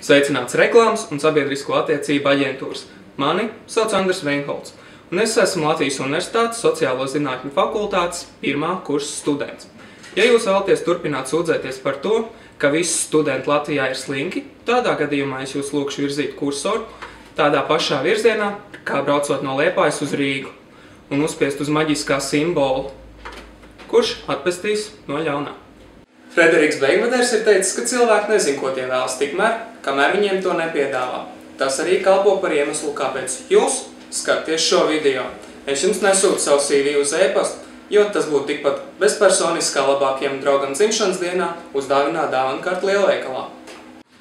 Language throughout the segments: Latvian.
Sveicināts reklāmas un sabiedrisko attiecību aģentūras. Mani sauc Andris Veinholts, un es esmu Latvijas Universitātes Sociālo zinātņu fakultātes 1. kursa students. Ja jūs vēlaties turpināt sūdzēties par to, ka visi studenti Latvijā ir slinki, tādā gadījumā es jūs lūkšu virzīt kursoru tādā pašā virzienā, kā braucot no Liepājas uz Rīgu, un uzspiest uz maģiskā simbola, kurš atpestīs no ļaunā. Frederiks Beigvaders ir teicis, ka cilvēki nezin, ko tie vēlas tikmēr, kamēr viņiem to nepiedāvā. Tas arī kalpo par iemeslu, kāpēc jūs skaties šo video. Es jums nesūtu savu CV uz e-pastu, jo tas būtu tikpat bezpersonisks kā labākajam draugam dzimšanas dienā uzdāvināt dāvanu kartu lielveikalā.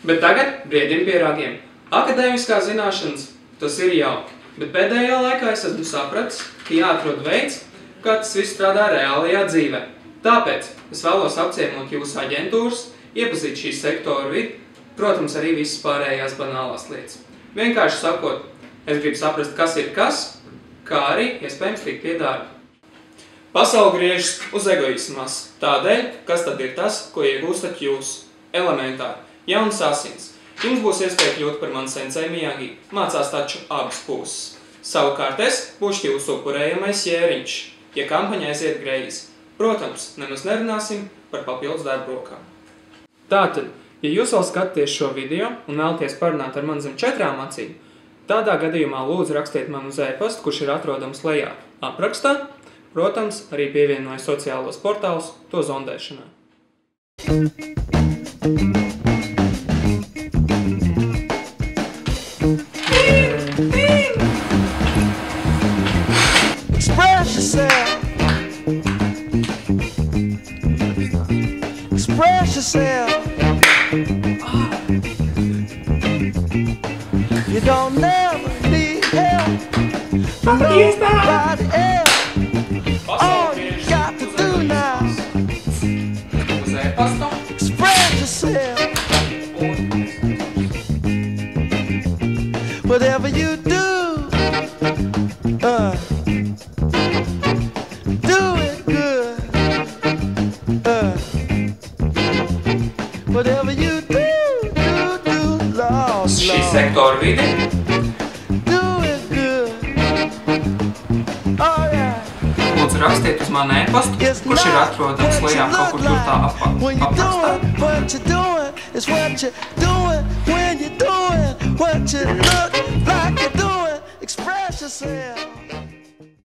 Bet tagad briedim pie ragiem. Akadēmiskās zināšanas tas ir jauki, bet pēdējā laikā es esmu sapratis, ka jāatrod veids, kā tas viss strādā reālajā dzīvē. Tāpēc es vēlos apciemot jūsu aģentūras, iepazīt šī sektora vidi, protams, arī visas pārējās banālās lietas. Vienkārši sakot, es gribu saprast, kas ir kas, kā arī iespējams tikt pie darba. Pasaule griežas uz egoismas. Tādēļ, kas tad ir tas, ko iegūstat jūs? Elementāri. Jauns asins. Jums būs iespēja kļūt par mani sensei Miyagi. Mācās taču abas puses. Savukārt es būšu jūsu upurējamais jēriņš, ja kampaņa aiziet greizi. Protams, nemaz nerunāsim par papildus darbu rokām. Tātad, ja jūs vēl skatāties šo video un vēlaties parunāt ar mani zem 4 acīm, tādā gadījumā lūdzu rakstiet man uz e-pastu, kurš ir atrodams lejā aprakstā. Protams, arī pievienoju sociālos portālus to zondēšanai. Express yourself. Express yourself. You don't never need help from nobody else. All you got to do now, express yourself. Whatever you do, do it good. Whatever you do, Lord. Šī sektora vidi. Do it good. Oh yeah. Lūdzu rakstiet uz mani e-pastu, kurš ir atrodams lejā kaut kur tur tā aprakstā. What you're doing is what you're doing when you're doing what you look like you're doing. Express yourself.